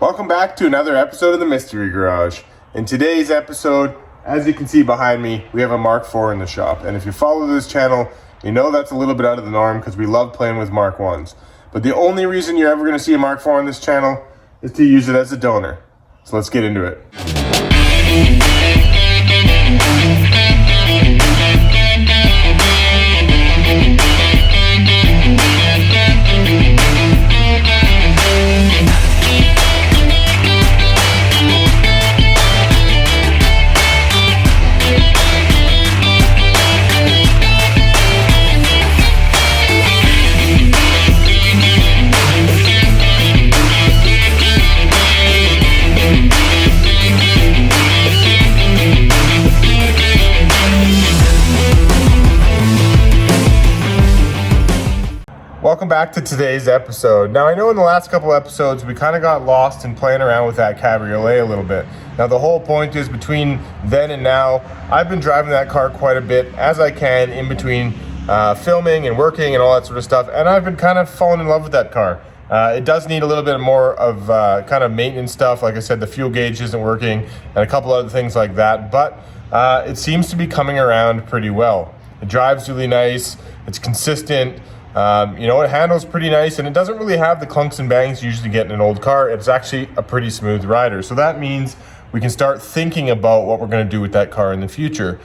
Welcome back to another episode of the Mystery Garage. In today's episode, as you can see behind me, we have a Mark IV in the shop. And if you follow this channel, you know that's a little bit out of the norm because we love playing with Mark Is. But the only reason you're ever going to see a Mark IV on this channel is to use it as a donor. So let's get into it. Welcome back to today's episode. Now I know in the last couple episodes we kind of got lost in playing around with that Cabriolet a little bit. Now the whole point is between then and now, I've been driving that car quite a bit as I can in between filming and working and all that sort of stuff, and I've been kind of falling in love with that car. It does need a little bit more of kind of maintenance stuff. Like I said, the fuel gauge isn't working and a couple other things like that, but it seems to be coming around pretty well. It drives really nice, it's consistent. It handles pretty nice, and it doesn't really have the clunks and bangs you usually get in an old car. It's actually a pretty smooth rider. So that means we can start thinking about what we're going to do with that car in the future.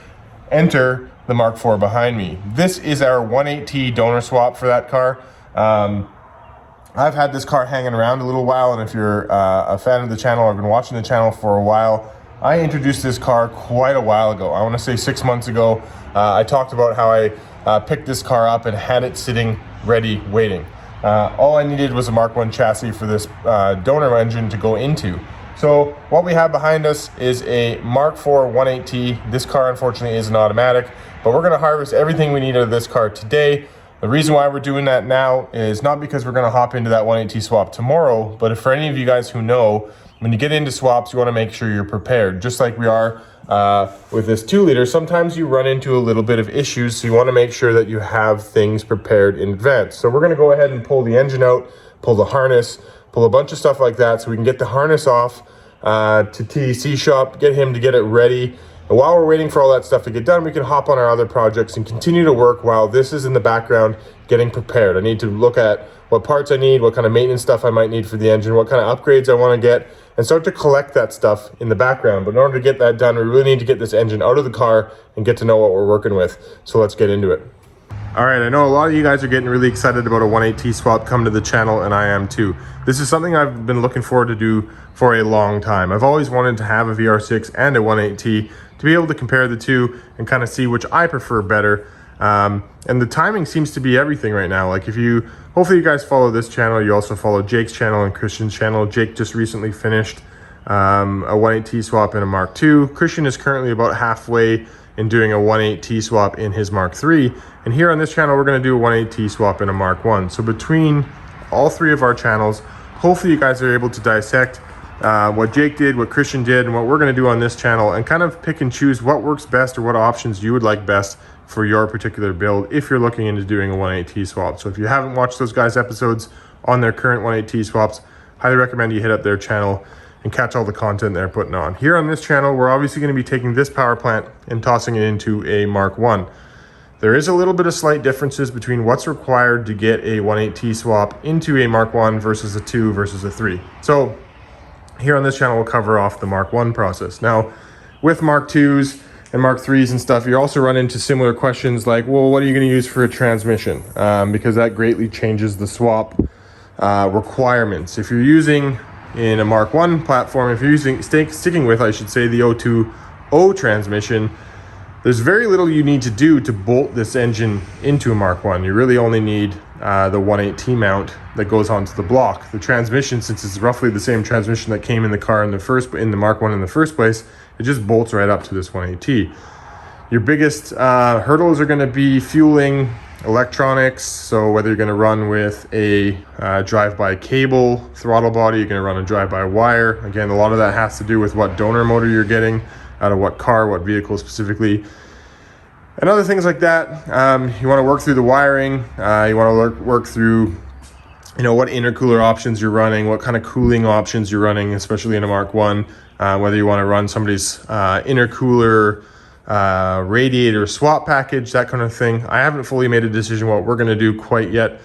Enter the Mark IV behind me. This is our 1.8T donor swap for that car. I've had this car hanging around a little while, and if you're a fan of the channel or have been watching the channel for a while, I introduced this car quite a while ago. I want to say 6 months ago. I talked about how I picked this car up and had it sitting ready waiting. All I needed was a Mark I chassis for this donor engine to go into. So what we have behind us is a Mark IV 1.8T. This car unfortunately is an automatic, but we're going to harvest everything we need out of this car today. The reason why we're doing that now is not because we're going to hop into that 1.8T swap tomorrow, but if for any of you guys who know, when you get into swaps, you want to make sure you're prepared, just like we are with this 2-liter. Sometimes you run into a little bit of issues, so you want to make sure that you have things prepared in advance. So we're going to go ahead and pull the engine out, pull the harness, pull a bunch of stuff like that so we can get the harness off to TEC shop, get him to get it ready. And while we're waiting for all that stuff to get done, we can hop on our other projects and continue to work while this is in the background getting prepared. I need to look at what parts I need, what kind of maintenance stuff I might need for the engine, what kind of upgrades I want to get, and start to collect that stuff in the background. But in order to get that done, we really need to get this engine out of the car and get to know what we're working with. So let's get into it. All right, I know a lot of you guys are getting really excited about a 1.8T swap coming to the channel, and I am too. This is something I've been looking forward to do for a long time. I've always wanted to have a VR6 and a 1.8T to be able to compare the two and kind of see which I prefer better. And the timing seems to be everything right now. Like hopefully you guys follow this channel. You also follow Jake's channel and Christian's channel. Jake just recently finished a 1.8T swap in a Mark II. Christian is currently about halfway in doing a 1.8T swap in his Mark III. And here on this channel, we're going to do a 1.8T swap in a Mark I. So between all three of our channels, hopefully you guys are able to dissect what Jake did, what Christian did, and what we're going to do on this channel, and kind of pick and choose what works best or what options you would like best for your particular build if you're looking into doing a 1.8T swap. So if you haven't watched those guys' episodes on their current 1.8T swaps, highly recommend you hit up their channel and catch all the content they're putting on. Here on this channel, we're obviously going to be taking this power plant and tossing it into a Mark I. There is a little bit of slight differences between what's required to get a 1.8T swap into a Mark I versus a 2 versus a 3. So here on this channel, we'll cover off the Mark I process. Now, with Mark IIs and Mark IIIs and stuff, you also run into similar questions like, well, what are you going to use for a transmission? Because that greatly changes the swap requirements. If you're using in a Mark I platform, if you're sticking with, I should say, the 0.20 transmission, there's very little you need to do to bolt this engine into a Mark I. You really only need the 1.8T mount that goes onto the block. The transmission, since it's roughly the same transmission that came in the car in the Mark I in the first place, it just bolts right up to this 1.8T. Your biggest hurdles are going to be fueling, electronics. So whether you're going to run with a drive-by cable throttle body, you're going to run a drive-by wire. Again, a lot of that has to do with what donor motor you're getting out of what car, what vehicle specifically, and other things like that. You want to work through the wiring. You want to work through what intercooler options you're running, what kind of cooling options you're running, especially in a Mark 1, whether you want to run somebody's intercooler radiator swap package, that kind of thing. I haven't fully made a decision what we're going to do quite yet.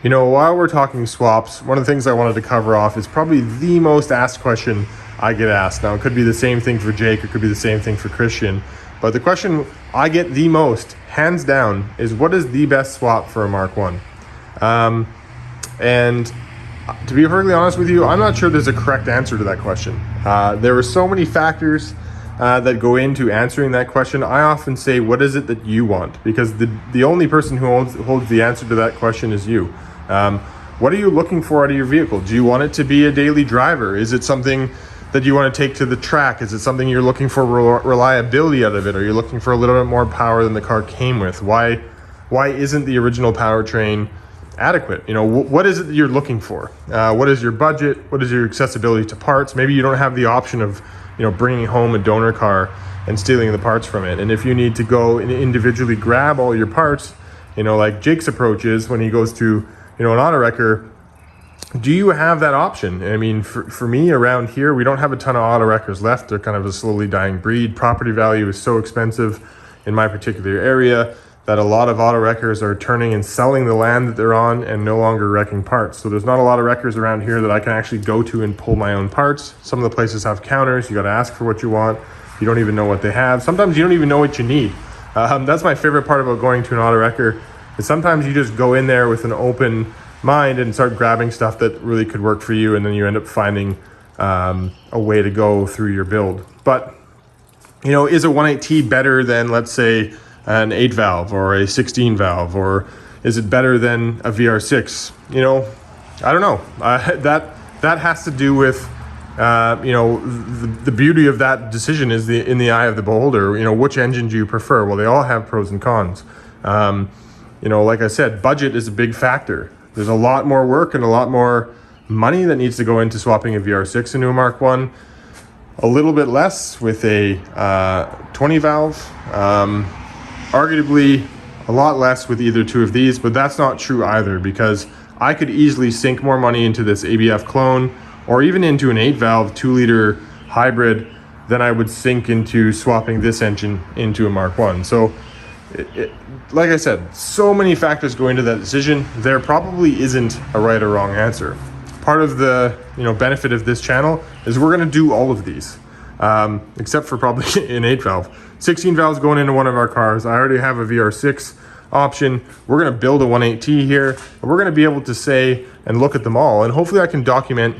While we're talking swaps, one of the things I wanted to cover off is probably the most asked question I get asked. Now, it could be the same thing for Jake, it could be the same thing for Christian, but the question I get the most, hands down, is what is the best swap for a Mark 1? And to be perfectly honest with you, I'm not sure there's a correct answer to that question. There are so many factors that go into answering that question. I often say, what is it that you want? Because the only person who holds the answer to that question is you. What are you looking for out of your vehicle? Do you want it to be a daily driver? Is it something that you want to take to the track? Is it something you're looking for reliability out of it? Are you looking for a little bit more power than the car came with? Why isn't the original powertrain adequate? What is it that you're looking for? What is your budget? What is your accessibility to parts? Maybe you don't have the option of bringing home a donor car and stealing the parts from it. And if you need to go and individually grab all your parts, like Jake's approach is when he goes to an auto wrecker, do you have that option? I mean, for me around here, we don't have a ton of auto wreckers left. They're kind of a slowly dying breed. Property value is so expensive in my particular area that a lot of auto wreckers are turning and selling the land that they're on and no longer wrecking parts. So there's not a lot of wreckers around here that I can actually go to and pull my own parts. Some of the places have counters. You got to ask for what you want. You don't even know what they have. Sometimes you don't even know what you need. That's my favorite part about going to an auto wrecker, is sometimes you just go in there with an open mind and start grabbing stuff that really could work for you, and then you end up finding a way to go through your build. But is a 1.8T better than, let's say, an 8 valve or a 16 valve, or is it better than a VR6? I don't know. That has to do with the beauty of that decision is in the eye of the beholder. Which engine do you prefer? Well, they all have pros and cons. Like I said, budget is a big factor. There's a lot more work and a lot more money that needs to go into swapping a VR6 into a Mark 1. A little bit less with a 20 valve. Arguably a lot less with either two of these, but that's not true either, because I could easily sink more money into this ABF clone or even into an 8 valve 2-liter hybrid than I would sink into swapping this engine into a Mark 1. So like I said, so many factors go into that decision. There probably isn't a right or wrong answer. Part of the benefit of this channel is we're going to do all of these, except for probably an 8 valve. 16 valves going into one of our cars. I already have a VR6 option. We're going to build a 1.8T here, and we're going to be able to say and look at them all. And hopefully I can document,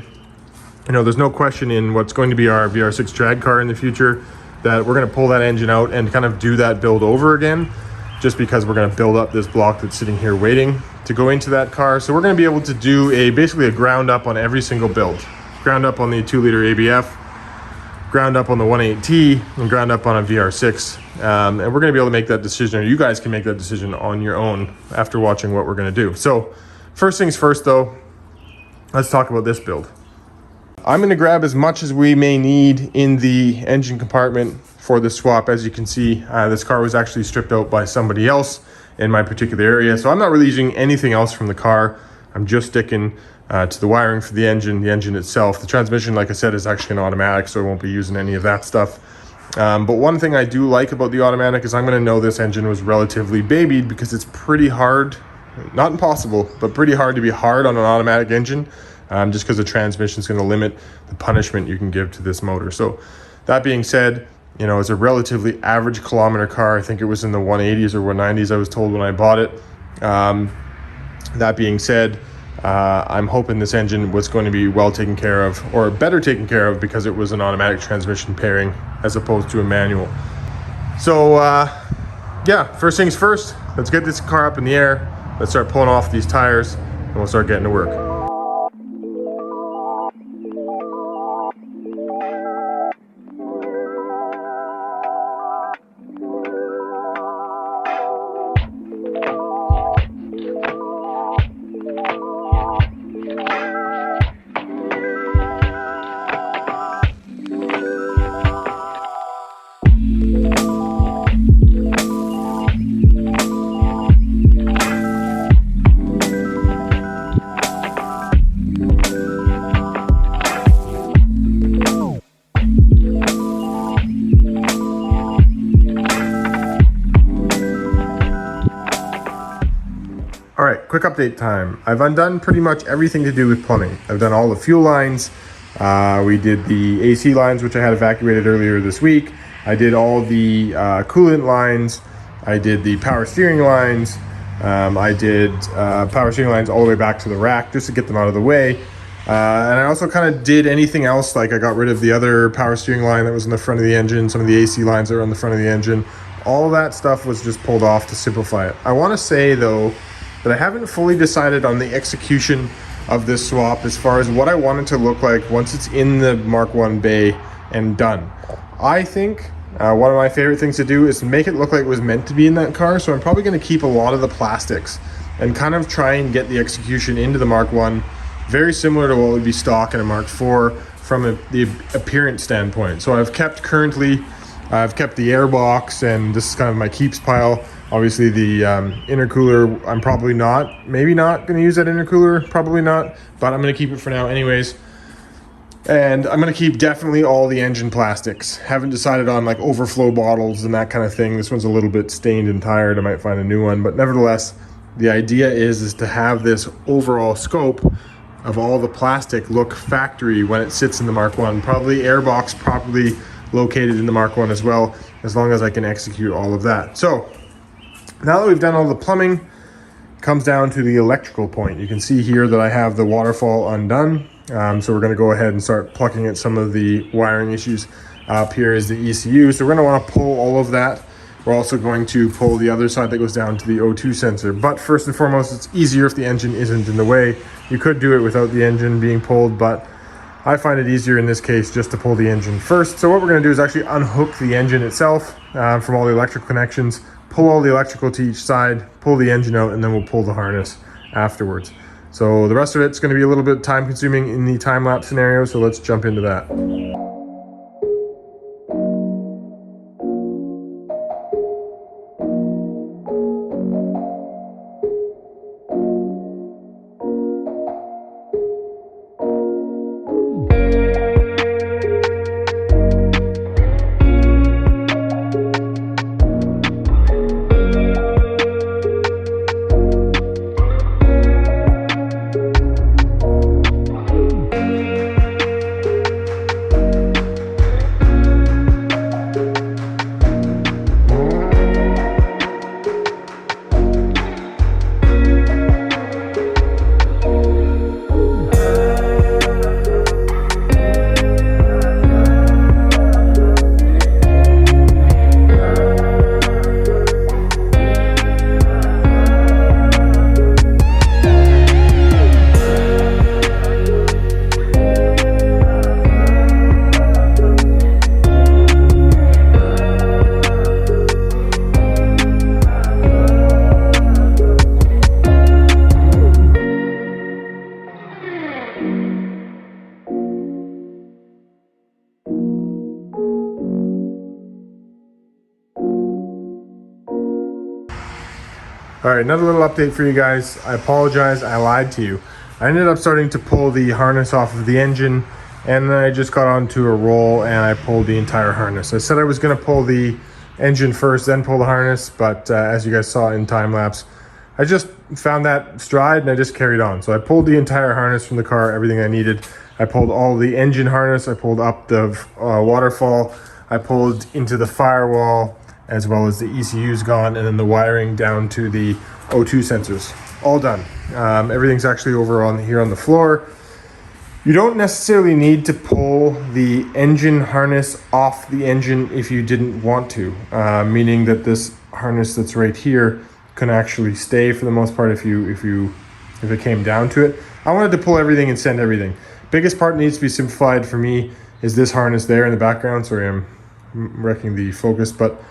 there's no question in what's going to be our VR6 drag car in the future that we're going to pull that engine out and kind of do that build over again, just because we're going to build up this block that's sitting here waiting to go into that car. So we're going to be able to do basically a ground up on every single build. Ground up on the 2-liter ABF, ground up on the 1.8T, and ground up on a VR6. And we're going to be able to make that decision, or you guys can make that decision on your own after watching what we're going to do. So first things first though, let's talk about this build. I'm going to grab as much as we may need in the engine compartment for the swap. As you can see, this car was actually stripped out by somebody else in my particular area, so I'm not really using anything else from the car. I'm just sticking to the wiring for the engine itself. The transmission, like I said, is actually an automatic, so I won't be using any of that stuff. But one thing I do like about the automatic is I'm going to know this engine was relatively babied, because it's pretty hard, not impossible, but pretty hard to be hard on an automatic engine, just because the transmission is going to limit the punishment you can give to this motor. So that being said, it's a relatively average kilometer car. I think it was in the 180s or 190s, I was told when I bought it. That being said, I'm hoping this engine was going to be well taken care of, or better taken care of, because it was an automatic transmission pairing as opposed to a manual. So yeah, first things first, let's get this car up in the air. Let's start pulling off these tires and we'll start getting to work. quick update time. I've undone pretty much everything to do with plumbing. I've done all the fuel lines. We did the AC lines, which I had evacuated earlier this week. I did all the coolant lines. I did the power steering lines. I did power steering lines all the way back to the rack just to get them out of the way. And I also kind of did anything else, like I got rid of the other power steering line that was in the front of the engine, some of the AC lines that were on the front of the engine. All of that stuff was just pulled off to simplify it. I want to say though that I haven't fully decided on the execution of this swap as far as what I want it to look like once it's in the Mk1 bay and done. I think one of my favorite things to do is to make it look like it was meant to be in that car, so I'm probably going to keep a lot of the plastics and kind of try and get the execution into the Mk1 very similar to what would be stock in a Mark IV from the appearance standpoint. So I've kept the airbox, and this is kind of my keeps pile. Obviously the intercooler, I'm maybe not going to use that intercooler, probably not, but I'm going to keep it for now anyways. And I'm going to keep definitely all the engine plastics. Haven't decided on like overflow bottles and that kind of thing. This one's a little bit stained and tired. I might find a new one, but nevertheless, the idea is to have this overall scope of all the plastic look factory when it sits in the Mk1. Probably airbox properly located in the Mk1 as well, as long as I can execute all of that. So now that we've done all the plumbing, it comes down to the electrical point. You can see here that I have the waterfall undone. So we're gonna go ahead and start plucking at some of the wiring issues. Up here is the ECU. So we're gonna wanna pull all of that. We're also going to pull the other side that goes down to the O2 sensor. But first and foremost, it's easier if the engine isn't in the way. You could do it without the engine being pulled, but I find it easier in this case just to pull the engine first. So what we're gonna do is actually unhook the engine itself from all the electrical connections, pull all the electrical to each side, pull the engine out, and then we'll pull the harness afterwards. So the rest of it's gonna be a little bit time consuming in the time-lapse scenario, so let's jump into that. All right, another little update for you guys. I apologize, I lied to you. I ended up starting to pull the harness off of the engine, and then I just got onto a roll and I pulled the entire harness. I said I was gonna pull the engine first, then pull the harness, but as you guys saw in time lapse, I just found that stride and I just carried on. So I pulled the entire harness from the car, everything I needed. I pulled all the engine harness, I pulled up the waterfall, I pulled into the firewall, as well as the ECU's gone, and then the wiring down to the O2 sensors. All done. Everything's actually over on here on the floor. You don't necessarily need to pull the engine harness off the engine if you didn't want to, meaning that this harness that's right here can actually stay for the most part if it came down to it. I wanted to pull everything and send everything. Biggest part needs to be simplified for me is this harness there in the background. Sorry, I'm wrecking the focus, but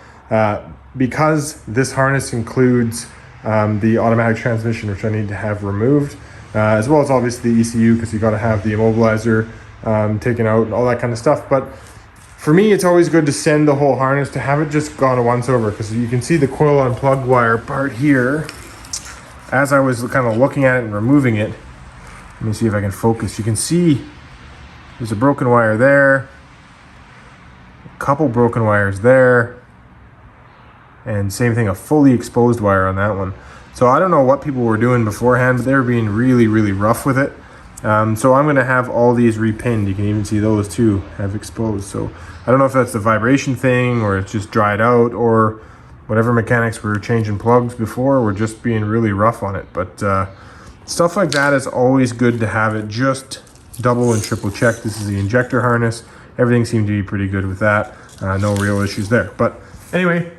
because this harness includes the automatic transmission, which I need to have removed, as well as obviously the ECU, because you got to have the immobilizer taken out and all that kind of stuff. But for me, it's always good to send the whole harness, to have it just gone once over, because you can see the coil on plug wire part here. As I was kind of looking at it and removing it, let me see if I can focus. You can see there's a broken wire there, a couple broken wires there, and same thing, a fully exposed wire on that one. So I don't know what people were doing beforehand, but they were being really, really rough with it. So I'm gonna have all these repinned. You can even see those two have exposed. So I don't know if that's the vibration thing or it's just dried out or whatever mechanics were changing plugs before were just being really rough on it. But stuff like that is always good to have it just double and triple check. This is the injector harness. Everything seemed to be pretty good with that. No real issues there. But anyway,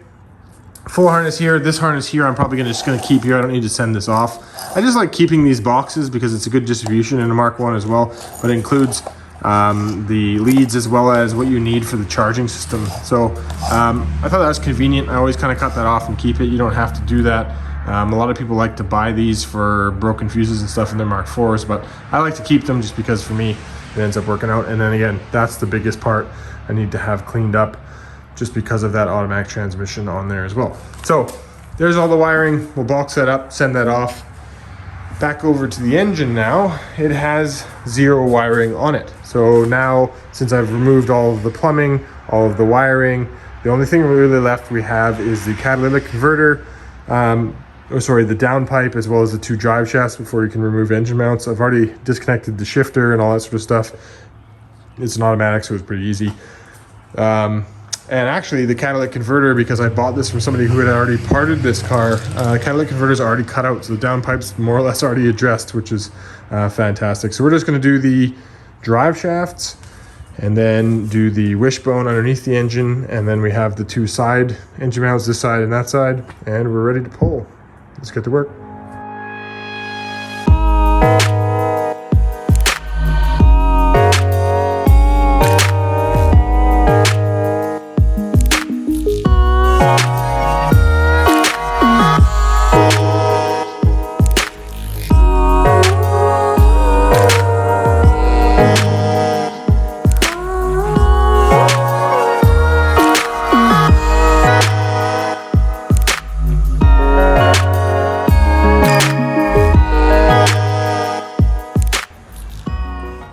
full harness here. This harness here I'm probably just gonna keep here. I don't need to send this off. I just like keeping these boxes because it's a good distribution in a Mark 1 as well, but it includes the leads as well as what you need for the charging system. So I thought that was convenient. I always kind of cut that off and keep it. You don't have to do that. A lot of people like to buy these for broken fuses and stuff in their Mark 4s, but I like to keep them just because for me it ends up working out. And then again, that's the biggest part I need to have cleaned up just because of that automatic transmission on there as well. So there's all the wiring. We'll box that up, send that off. Back over to the engine now. It has 0 wiring on it. So now, since I've removed all of the plumbing, all of the wiring, the only thing really left we have is the catalytic converter, the downpipe, as well as the 2 drive shafts before you can remove engine mounts. I've already disconnected the shifter and all that sort of stuff. It's an automatic, so it's pretty easy. And actually the catalytic converter, because I bought this from somebody who had already parted this car, catalytic converter is already cut out, so the downpipe's more or less already addressed, which is fantastic. So we're just going to do the drive shafts and then do the wishbone underneath the engine, and then we have the 2 side engine mounts, this side and that side, and we're ready to pull. Let's get to work.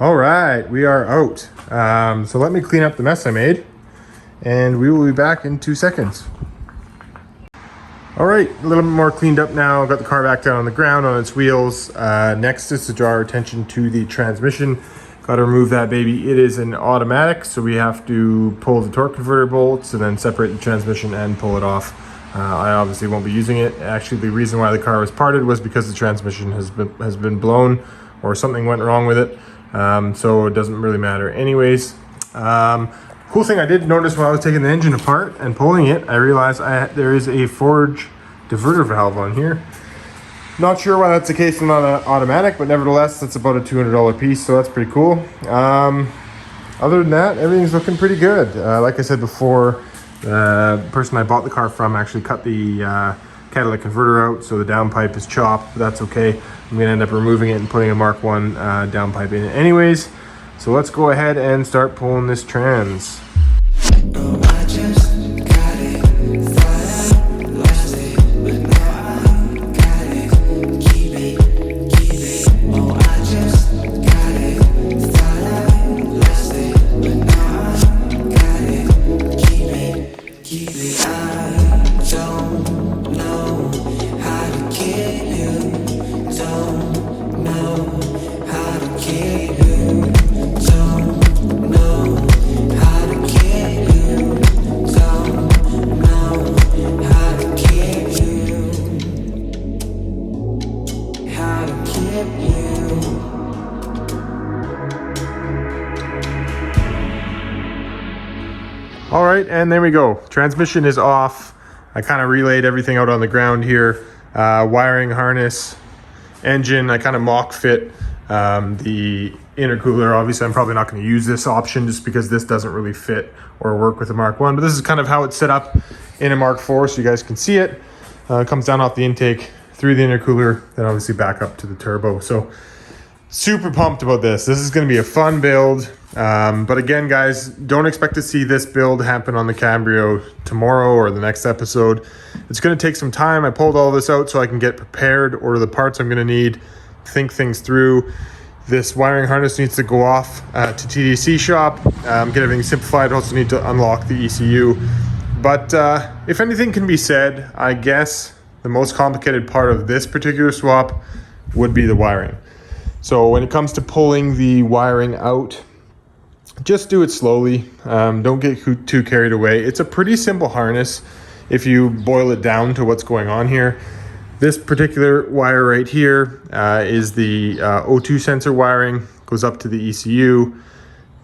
All right, we are out. So let me clean up the mess I made and we will be back in 2 seconds. All right, a little bit more cleaned up now. Got the car back down on the ground on its wheels. Next is to draw our attention to the transmission. Got to remove that baby. It is an automatic, so we have to pull the torque converter bolts and then separate the transmission and pull it off. I obviously won't be using it. Actually, the reason why the car was parted was because the transmission has been blown or something went wrong with it. So it doesn't really matter anyways. Cool thing I did notice while I was taking the engine apart and pulling it, I realized there is a forge diverter valve on here. Not sure why that's the case and not an automatic, but nevertheless, that's about a $200 piece, so that's pretty cool. Other than that, everything's looking pretty good. Like I said before, the person I bought the car from actually cut the catalytic converter out, so the downpipe is chopped, but that's okay. I'm gonna end up removing it and putting a Mark 1 downpipe in it anyways. So let's go ahead and start pulling this trans. All right, and there we go. Transmission is off. I kind of relayed everything out on the ground here. Wiring harness, engine, I kind of mock fit the intercooler. Obviously, I'm probably not going to use this option just because this doesn't really fit or work with the Mark 1. But this is kind of how it's set up in a Mark 4, so you guys can see it. It comes down off the intake through the intercooler, then obviously back up to the turbo. So super pumped about this. This is going to be a fun build. But again, guys, don't expect to see this build happen on the Cabrio tomorrow or the next episode. It's going to take some time. I pulled all this out so I can get prepared, order the parts I'm going to need, think things through. This wiring harness needs to go off to TDC shop, get everything simplified. I also need to unlock the ECU. But if anything can be said, I guess The most complicated part of this particular swap would be the wiring. So when it comes to pulling the wiring out, just do it slowly. Don't get too carried away. It's a pretty simple harness if you boil it down to what's going on here. This particular wire right here is the O2 sensor wiring, goes up to the ECU.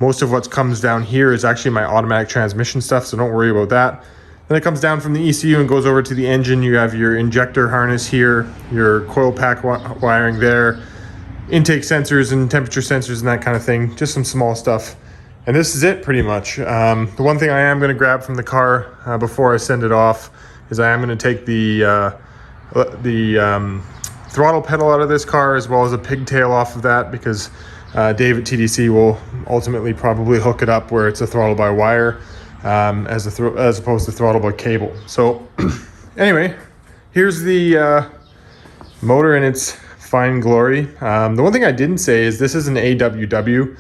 Most of what comes down here is actually my automatic transmission stuff, so don't worry about that. Then it comes down from the ECU and goes over to the engine. You have your injector harness here, your coil pack wiring there, intake sensors and temperature sensors and that kind of thing, just some small stuff. And this is it pretty much. The one thing I am going to grab from the car before I send it off is I am going to take the throttle pedal out of this car, as well as a pigtail off of that, because Dave at TDC will ultimately probably hook it up where it's a throttle by wire as opposed to throttle by cable. So anyway, here's the motor in its fine glory. The one thing I didn't say is this is an AWW.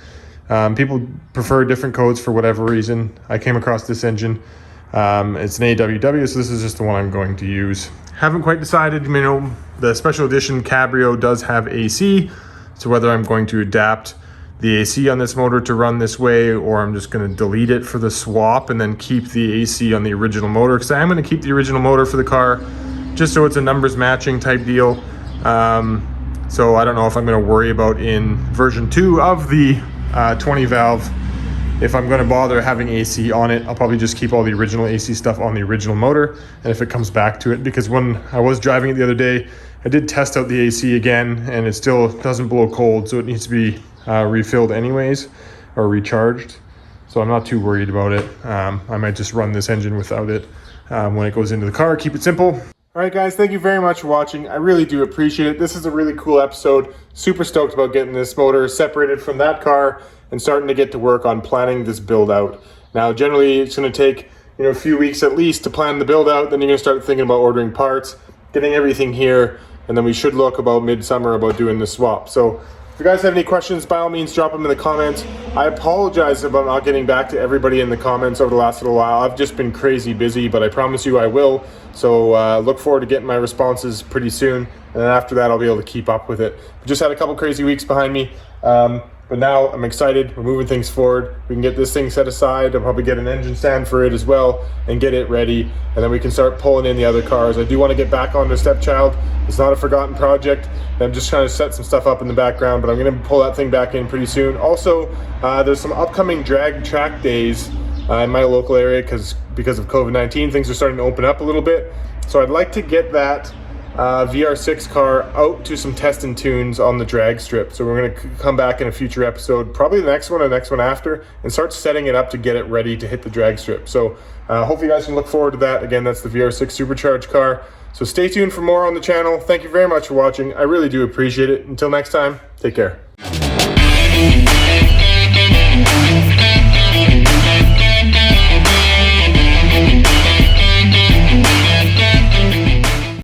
People prefer different codes for whatever reason. I came across this engine. It's an AWW, so this is just the one I'm going to use. Haven't quite decided. You know, the special edition Cabrio does have AC, so whether I'm going to adapt the AC on this motor to run this way, or I'm just going to delete it for the swap and then keep the AC on the original motor, because I am going to keep the original motor for the car just so it's a numbers matching type deal. So I don't know if I'm going to worry about in version 2 of the 20 valve if I'm going to bother having AC on it. I'll probably just keep all the original AC stuff on the original motor, and if it comes back to it, because when I was driving it the other day, I did test out the AC again and it still doesn't blow cold, so it needs to be refilled anyways or recharged. So I'm not too worried about it. I might just run this engine without it when it goes into the car. Keep it simple. All right, guys, thank you very much for watching. I really do appreciate it. This is a really cool episode. Super stoked about getting this motor separated from that car and starting to get to work on planning this build out. Now, generally, it's going to take a few weeks at least to plan the build out. Then you're going to start thinking about ordering parts, getting everything here, and then we should look about midsummer about doing the swap. So if you guys have any questions, by all means, drop them in the comments. I apologize about not getting back to everybody in the comments over the last little while. I've just been crazy busy, but I promise you I will. So look forward to getting my responses pretty soon. And then after that, I'll be able to keep up with it. We just had a couple crazy weeks behind me. But now I'm excited. We're moving things forward. We can get this thing set aside. I'll probably get an engine stand for it as well and get it ready. And then we can start pulling in the other cars. I do want to get back onto Stepchild. It's not a forgotten project. I'm just trying to set some stuff up in the background, but I'm going to pull that thing back in pretty soon. Also, there's some upcoming drag track days in my local area because of COVID-19. Things are starting to open up a little bit. So I'd like to get that VR6 car out to some test and tunes on the drag strip. So we're going to come back in a future episode, probably the next one or the next one after, and start setting it up to get it ready to hit the drag strip. So hopefully you guys can look forward to that. Again, that's the VR6 supercharged car. So stay tuned for more on the channel. Thank you very much for watching. I really do appreciate it. Until next time, take care.